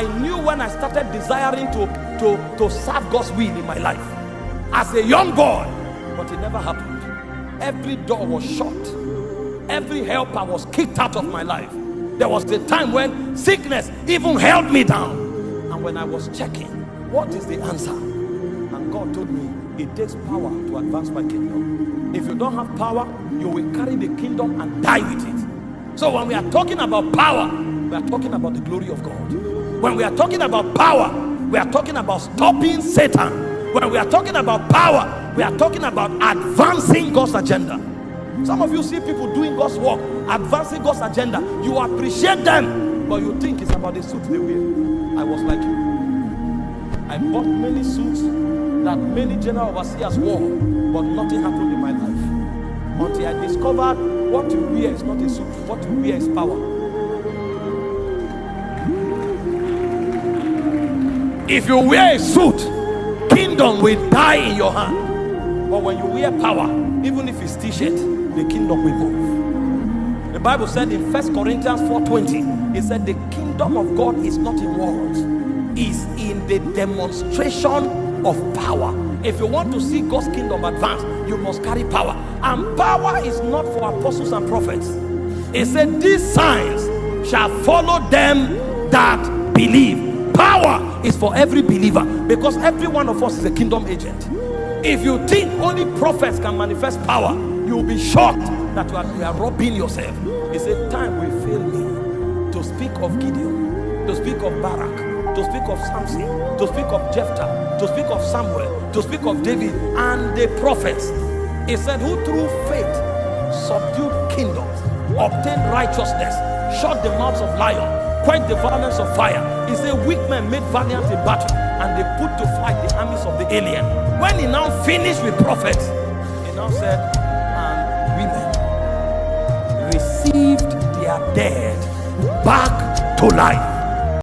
I knew when I started desiring to serve God's will in my life as a young boy, but it never happened. Every door was shut. Every helper was kicked out of my life. There was a time when sickness even held me down. And when I was checking, what is the answer? And God told me, it takes power to advance my kingdom. If you don't have power, you will carry the kingdom and die with it. So when we are talking about power, we are talking about the glory of God. When we are talking about power, we are talking about stopping Satan. When we are talking about power, we are talking about advancing God's agenda. Some of you see people doing God's work, advancing God's agenda. You appreciate them, but you think it's about the suit they wear. I was like you. I bought many suits that many general overseers wore, but nothing happened in my life. Until I discovered what you wear is not a suit, what you wear is power. If you wear a suit, kingdom will die in your hand. But when you wear power, even if it's t-shirt, the kingdom will move. The Bible said in 1 Corinthians 4:20, it said the kingdom of God is not in words, is in the demonstration of power. If you want to see God's kingdom advance, you must carry power. And power is not for apostles and prophets. It said these signs shall follow them that believe. Power is for every believer, because every one of us is a kingdom agent. If you think only prophets can manifest power, you will be shocked that you are robbing yourself. It's a time will fail me to speak of Gideon, to speak of Barak, to speak of Samson, to speak of Jephthah, to speak of Samuel, to speak of David and the prophets. He said, who through faith subdued kingdoms, obtained righteousness, shut the mouths of lions, quench the violence of fire. He said weak men made valiant in battle, and they put to flight the armies of the alien. When he now finished with prophets, he now said, and women received their dead back to life.